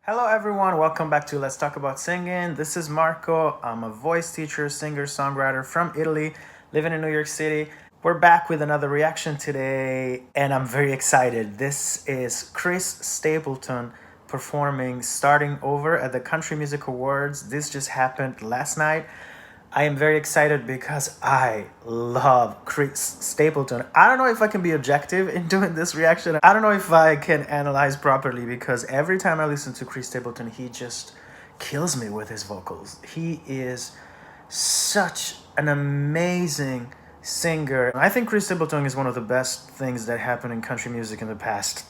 Hello, everyone. Welcome back to Let's Talk About Singing. This is Marco. I'm a voice teacher, singer, songwriter from Italy, living in New York City. We're back with another reaction today, and I'm very excited. This is Chris Stapleton performing Starting Over at the Country Music Awards. This just happened last night. I am very excited because I love Chris Stapleton. I don't know if I can be objective in doing this reaction. I don't know if I can analyze properly because every time I listen to Chris Stapleton, he just kills me with his vocals. He is such an amazing singer. I think Chris Stapleton is one of the best things that happened in country music in the past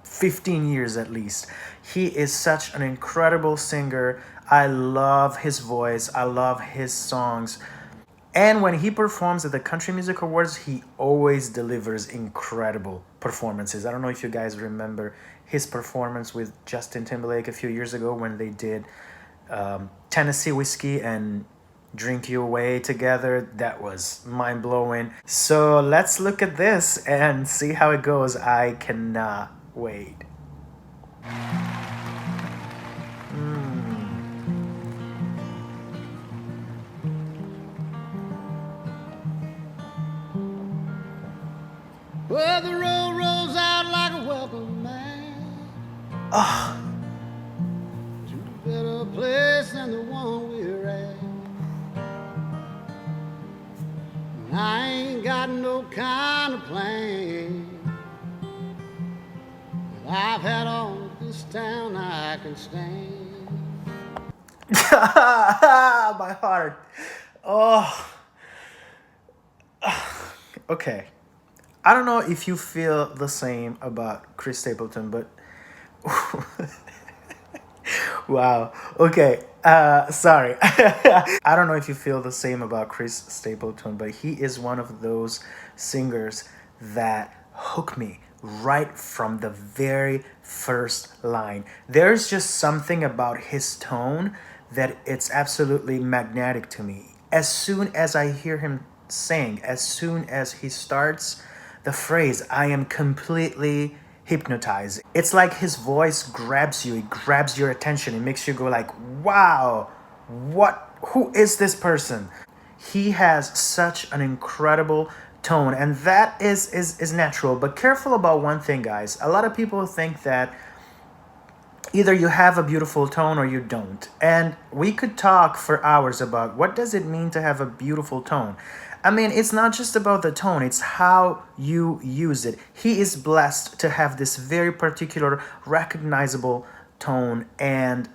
15 years at least. He is such an incredible singer. I love his voice. I love his songs. And when he performs at the Country Music Awards, he always delivers incredible performances. I don't know if you guys remember his performance with Justin Timberlake a few years ago when they did Tennessee Whiskey and Drink You Away together. That was mind-blowing. So let's look at this and see how it goes. I cannot wait. Well, the road rolls out like a welcome mat Oh, to a better place than the one we're at. And I ain't got no kind of plan, but I've had all this town I can stand. my heart. Oh, okay. I don't know if you feel the same about Chris Stapleton, but wow. Okay. Sorry. I don't know if you feel the same about Chris Stapleton, but he is one of those singers that hook me right from the very first line. There's just something about his tone that it's absolutely magnetic to me. As soon as I hear him sing, as soon as he starts the phrase, I am completely hypnotized. It's like his voice grabs you, it grabs your attention, it makes you go like, wow, who is this person? He has such an incredible tone, and that is natural. But careful about one thing, guys. A lot of people think that either you have a beautiful tone or you don't. And we could talk for hours about what does it mean to have a beautiful tone. I mean, it's not just about the tone, it's how you use it. He is blessed to have this very particular recognizable tone, and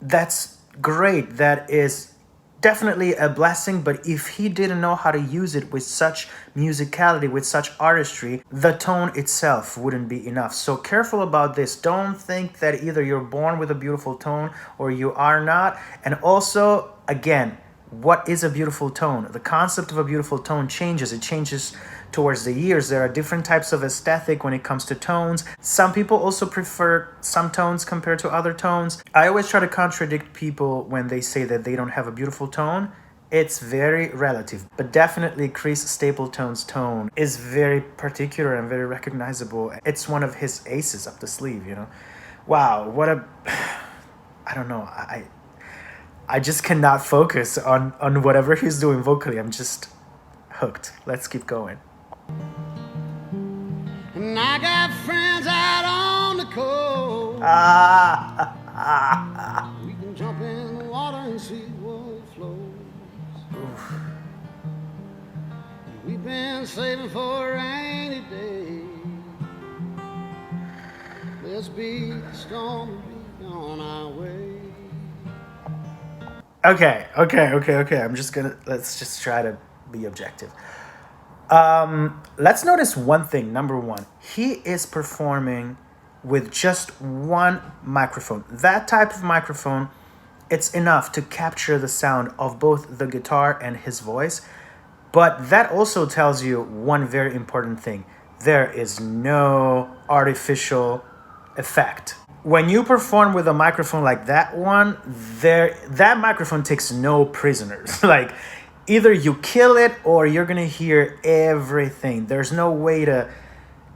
that's great. That is definitely a blessing, but if he didn't know how to use it with such musicality, with such artistry, the tone itself wouldn't be enough. So careful about this. Don't think that either you're born with a beautiful tone or you are not. And also, again, what is a beautiful tone? The concept of a beautiful tone changes. It changes towards the years. There are different types of aesthetic when it comes to tones. Some people also prefer some tones compared to other tones. I always try to contradict people when they say that they don't have a beautiful tone. It's very relative, but definitely Chris Stapleton's tone is very particular and very recognizable. It's one of his aces up the sleeve, you know. Wow, what a I don't know. I just cannot focus on whatever he's doing vocally. I'm just hooked. Let's keep going. And I got friends out on the coast. We can jump in the water and see what flows. We've been saving for a rainy day. Let's beat the storm and be on our way. Okay. Let's just try to be objective. Let's notice one thing. Number one, he is performing with just one microphone. That type of microphone, it's enough to capture the sound of both the guitar and his voice. But that also tells you one very important thing. There is no artificial effect. When you perform with a microphone like that one, that microphone takes no prisoners. Like, either you kill it or you're gonna hear everything. There's no way to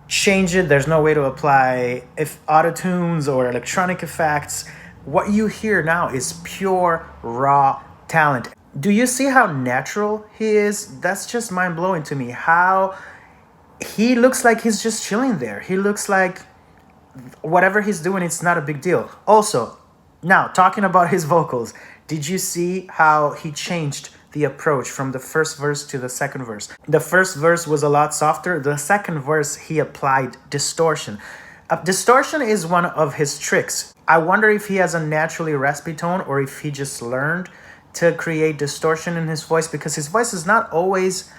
change it. There's no way to apply if auto tunes or electronic effects. What you hear now is pure, raw talent. Do you see how natural he is? That's just mind blowing to me. How he looks like he's just chilling there. He looks like whatever he's doing, it's not a big deal. Also, now talking about his vocals, did you see how he changed the approach from the first verse to the second verse? The first verse was a lot softer. The second verse, he applied distortion. Distortion is one of his tricks. I wonder if he has a naturally raspy tone or if he just learned to create distortion in his voice, because his voice is not always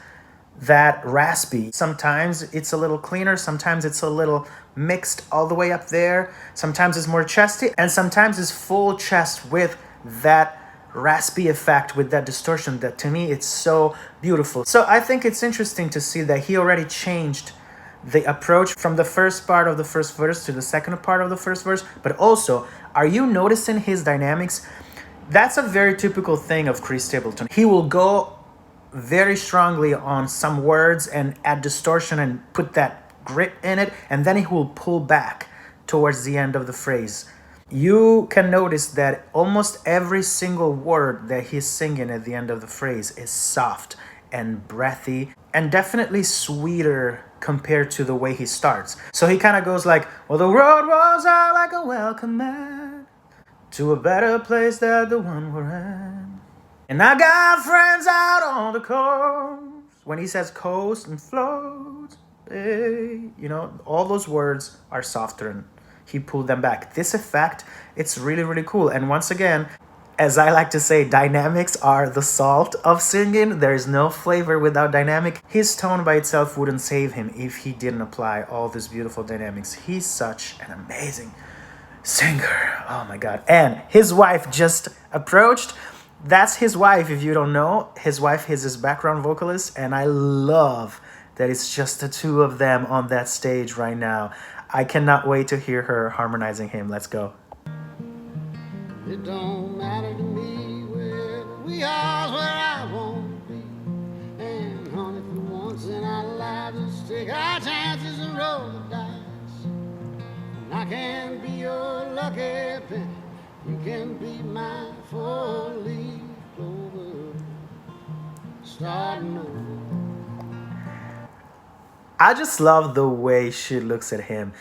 that raspy. Sometimes it's a little cleaner, sometimes it's a little mixed all the way up there, sometimes it's more chesty, and sometimes it's full chest with that raspy effect, with that distortion that to me it's so beautiful. So I think it's interesting to see that he already changed the approach from the first part of the first verse to the second part of the first verse. But also, are you noticing his dynamics? That's a very typical thing of Chris Stapleton. He will go very strongly on some words and add distortion and put that grit in it, and then he will pull back towards the end of the phrase. You can notice that almost every single word that he's singing at the end of the phrase is soft and breathy and definitely sweeter compared to the way he starts. So he kind of goes like, well, the road was out like a welcome mat to a better place than the one we're in. And I got friends out on the coast. When he says coast and float, hey, you know, all those words are softer and he pulled them back. This effect, it's really, really cool. And once again, as I like to say, dynamics are the salt of singing. There is no flavor without dynamic. His tone by itself wouldn't save him if he didn't apply all these beautiful dynamics. He's such an amazing singer. Oh my God. And his wife just approached. That's his wife, if you don't know. His wife is his background vocalist, and I love that it's just the two of them on that stage right now. I cannot wait to hear her harmonizing him. Let's go. It don't matter to me wherever we are, where I want to be. And honey, for once in our lives, let's take our chances and roll the dice. And I can be your lucky penny, you can be my four-leaf clover, starting over. I just love the way she looks at him.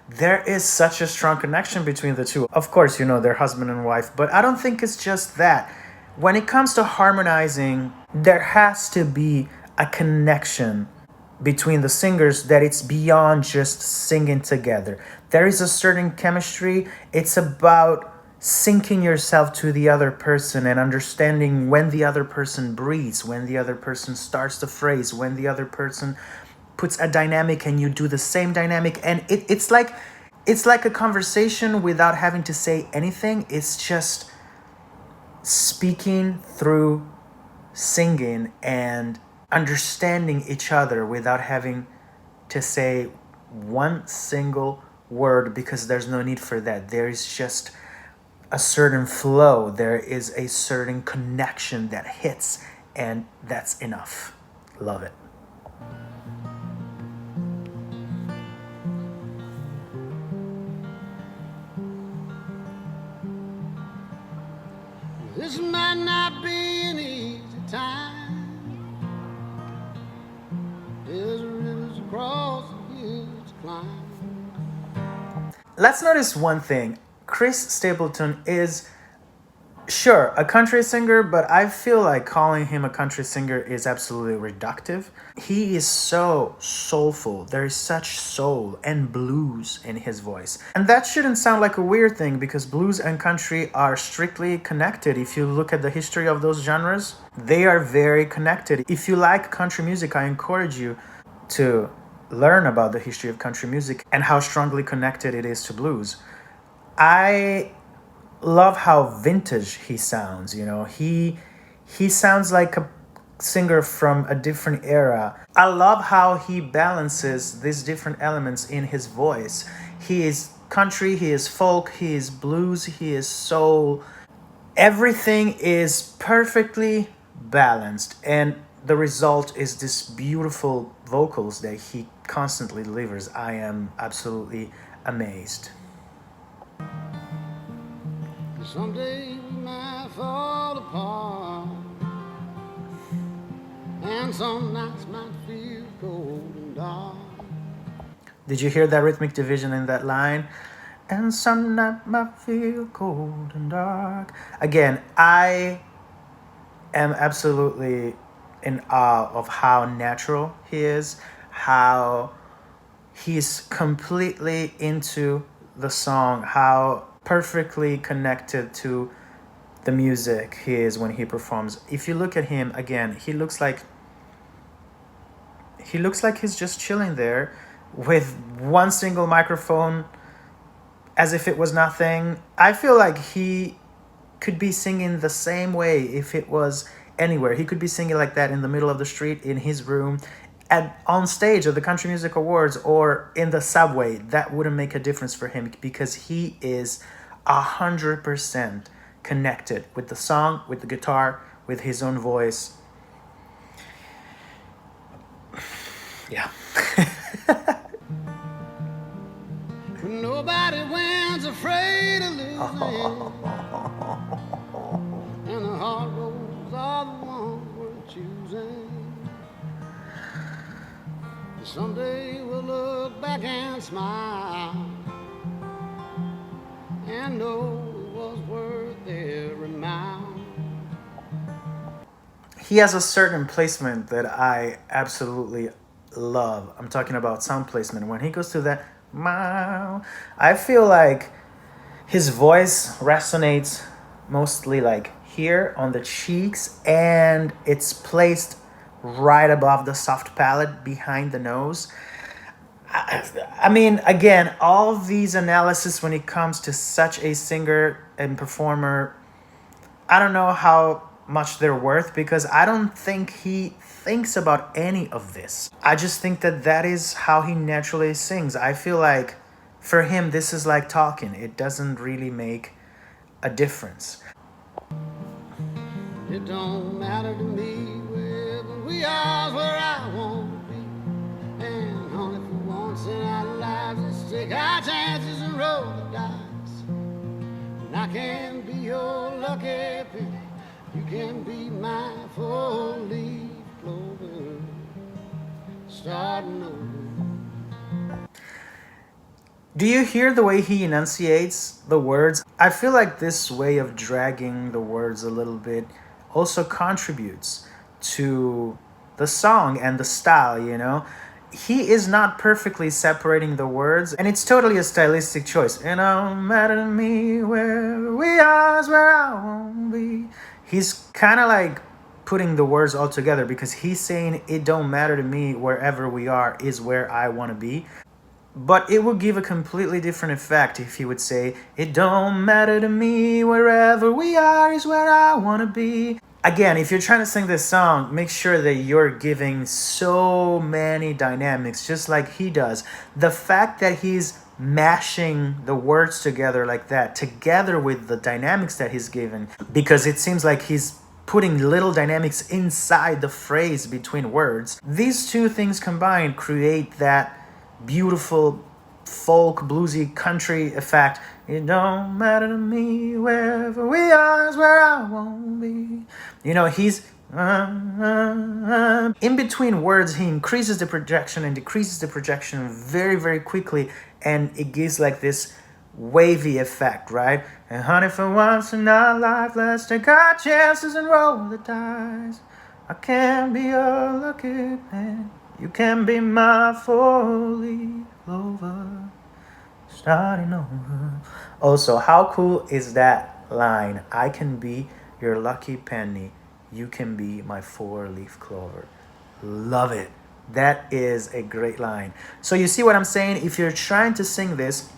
There is such a strong connection between the two. Of course, you know, they're husband and wife, but I don't think it's just that. When it comes to harmonizing, there has to be a connection between the singers that it's beyond just singing together. There is a certain chemistry. It's about syncing yourself to the other person and understanding when the other person breathes, when the other person starts the phrase, when the other person puts a dynamic and you do the same dynamic. And it's like a conversation without having to say anything. It's just speaking through singing and understanding each other without having to say one single word, because there's no need for that. There is just a certain flow. There is a certain connection that hits, and that's enough. Love it. This might not be an easy time. There's rivers across the hills to climb. Let's notice one thing. Chris Stapleton is, sure, a country singer, but I feel like calling him a country singer is absolutely reductive. He is so soulful. There is such soul and blues in his voice. And that shouldn't sound like a weird thing, because blues and country are strictly connected. If you look at the history of those genres, they are very connected. If you like country music, I encourage you to learn about the history of country music and how strongly connected it is to blues. I love how vintage he sounds. You know, he sounds like a singer from a different era. I love how he balances these different elements in his voice. He is country, he is folk, he is blues, he is soul. Everything is perfectly balanced, and the result is this beautiful vocals that he constantly delivers. I am absolutely amazed. Someday we might fall apart, and some nights might feel cold and dark. Did you hear that rhythmic division in that line? And some night might feel cold and dark. Again, I am absolutely in awe of how natural he is, how he's completely into the song, how perfectly connected to the music he is when he performs. If you look at him again, he looks like he's just chilling there with one single microphone as if it was nothing. I feel like he could be singing the same way if it was anywhere. He could be singing like that in the middle of the street, in his room, on stage at the Country Music Awards, or in the subway. That wouldn't make a difference for him because he is 100% connected with the song, with the guitar, with his own voice. Yeah. Nobody wins afraid of losing, and the hard roads are the ones worth choosing. Someday we'll look back and smile and know it was worth every mile. He has a certain placement that I absolutely love. I'm talking about sound placement. When he goes to that mile, I feel like his voice resonates mostly like here on the cheeks, and it's placed right above the soft palate behind the nose. I mean, again, all of these analysis when it comes to such a singer and performer, I don't know how much they're worth because I don't think he thinks about any of this. I just think that that is how he naturally sings. I feel like for him, this is like talking. It doesn't really make a difference. It don't matter to me wherever we are, where I want to be. And honey, for once in our lives, let's take our chances and roll the dice. And I can be your lucky penny, you can be my four-leaf clover, starting over. Do you hear the way he enunciates the words? I feel like this way of dragging the words a little bit also contributes to the song and the style, you know? He is not perfectly separating the words, and it's totally a stylistic choice. It don't matter to me where we are is where I won't be. He's kind of like putting the words all together because he's saying it don't matter to me wherever we are is where I want to be. But it would give a completely different effect if he would say, it don't matter to me, wherever we are is where I want to be. Again, if you're trying to sing this song, make sure that you're giving so many dynamics, just like he does. The fact that he's mashing the words together like that, together with the dynamics that he's given, because it seems like he's putting little dynamics inside the phrase between words. These two things combined create that beautiful folk, bluesy, country effect. It don't matter to me, wherever we are is where I won't be. You know, he's in between words, he increases the projection and decreases the projection very, very quickly, and it gives like this wavy effect, right? And honey, for once in our life, let's take our chances and roll the dice. I can be your lucky man. You can be my four-leaf clover, starting over. Also, how cool is that line? I can be your lucky penny. You can be my four-leaf clover. Love it. That is a great line. So you see what I'm saying? If you're trying to sing this,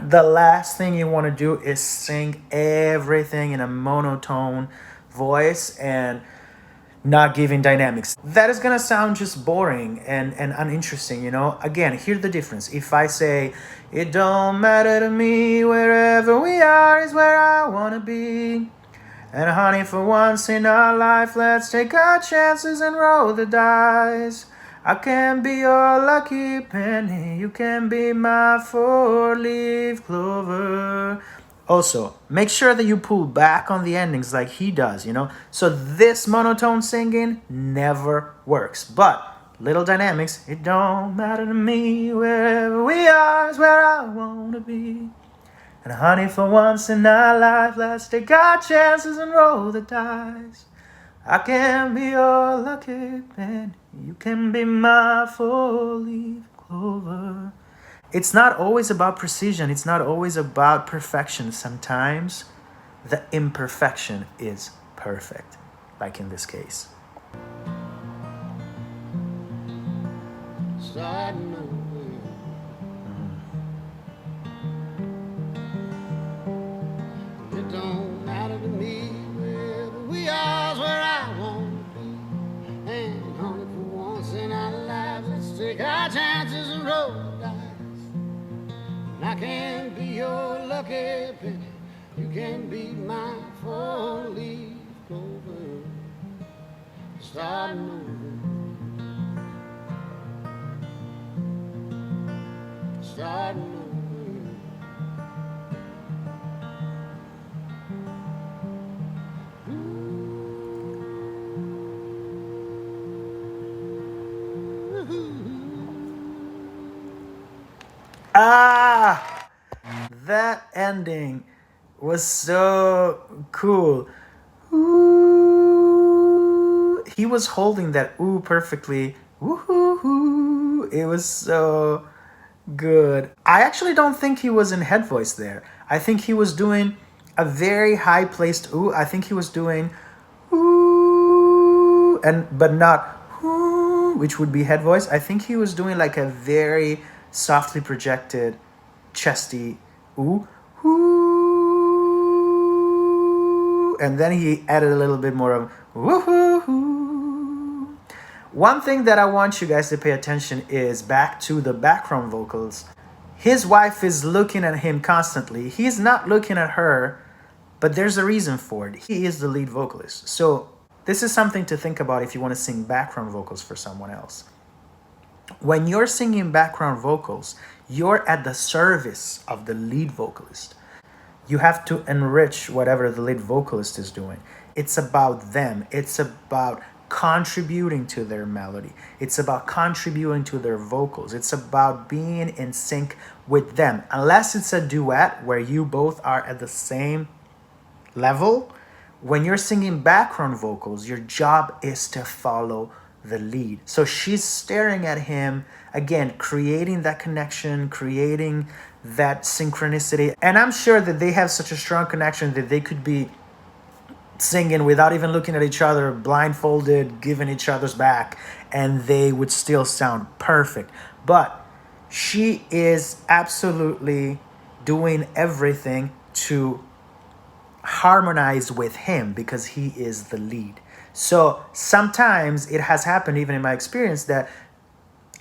the last thing you want to do is sing everything in a monotone voice and not giving dynamics. That is gonna sound just boring and uninteresting, you know? Again, hear the difference. If I say, it don't matter to me, wherever we are is where I wanna be. And honey, for once in our life, let's take our chances and roll the dice. I can be your lucky penny, you can be my four-leaf clover. Also, make sure that you pull back on the endings like he does, So this monotone singing never works. But little dynamics, it don't matter to me. Wherever we are is where I want to be. And honey, for once in our life, let's take our chances and roll the dice. I can be your lucky penny. You can be my four-leaf clover. It's not always about precision. It's not always about perfection. Sometimes the imperfection is perfect, like in this case. Starting over. It don't matter to me. Wherever we are is where I want to be. And honey, for once in our lives, let's take our chances and roll the dice. And I can be your lucky penny. You can be my four-leaf clover. Starting over. Starting over. Ah, that ending was so cool. Ooh. He was holding that ooh perfectly. Woohoo! It was so good. I actually don't think he was in head voice there. I think he was doing a very high placed ooh. I think he was doing ooh, but not ooh, which would be head voice. I think he was doing like a very softly projected, chesty ooh, ooh, and then he added a little bit more of woohoo. One thing that I want you guys to pay attention is back to the background vocals. His wife is looking at him constantly. He's not looking at her, but there's a reason for it. He is the lead vocalist. So this is something to think about if you want to sing background vocals for someone else. When you're singing background vocals, you're at the service of the lead vocalist. You have to enrich whatever the lead vocalist is doing. It's about them. It's about contributing to their melody. It's about contributing to their vocals. It's about being in sync with them. Unless it's a duet where you both are at the same level, when you're singing background vocals, your job is to follow the lead. So she's staring at him, again, creating that connection, creating that synchronicity. And I'm sure that they have such a strong connection that they could be singing without even looking at each other, blindfolded, giving each other's back, and they would still sound perfect. But she is absolutely doing everything to harmonize with him because he is the lead. So sometimes it has happened, even in my experience, that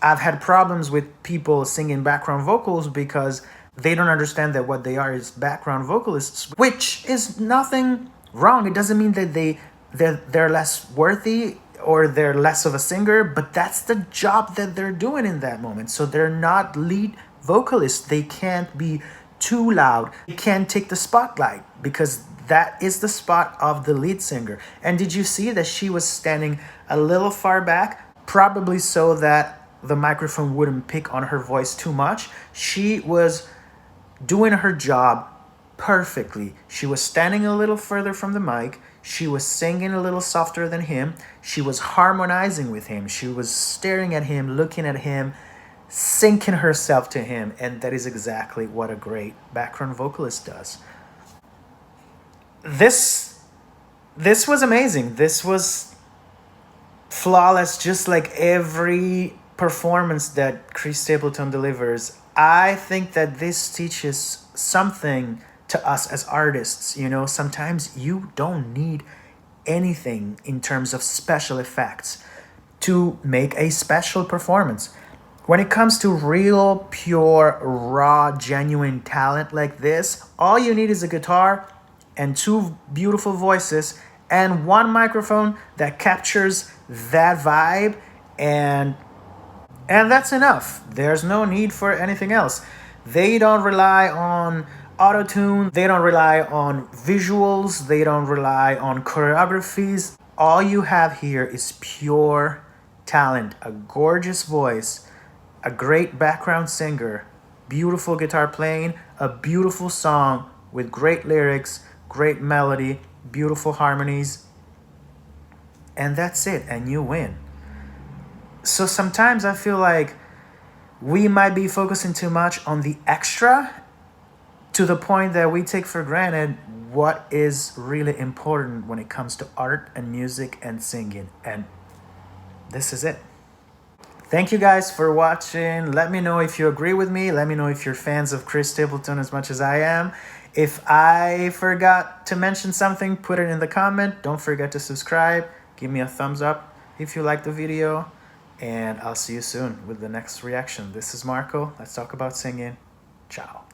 I've had problems with people singing background vocals because they don't understand that what they are is background vocalists, which is nothing wrong. It doesn't mean that they're less worthy or they're less of a singer, but that's the job that they're doing in that moment. So they're not lead vocalists. They can't be too loud. They can't take the spotlight because that is the spot of the lead singer. And did you see that she was standing a little far back? Probably so that the microphone wouldn't pick on her voice too much. She was doing her job perfectly. She was standing a little further from the mic. She was singing a little softer than him. She was harmonizing with him. She was staring at him, looking at him, syncing herself to him. And that is exactly what a great background vocalist does. This was amazing. This was flawless, just like every performance that Chris Stapleton delivers. I think that this teaches something to us as artists. Sometimes you don't need anything in terms of special effects to make a special performance. When it comes to real, pure, raw, genuine talent like this, all you need is a guitar and two beautiful voices and one microphone that captures that vibe, and that's enough. There's no need for anything else. They don't rely on auto-tune. They don't rely on visuals. They don't rely on choreographies. All you have here is pure talent, a gorgeous voice, a great background singer, beautiful guitar playing, a beautiful song with great lyrics, great melody, beautiful harmonies, and that's it, and you win. So sometimes I feel like we might be focusing too much on the extra to the point that we take for granted what is really important when it comes to art and music and singing. And this is it. Thank you guys for watching. Let me know if you agree with me. Let me know if you're fans of Chris Stapleton as much as I am. If I forgot to mention something, put it in the comment. Don't forget to subscribe. Give me a thumbs up if you like the video. And I'll see you soon with the next reaction. This is Marco. Let's talk about singing. Ciao.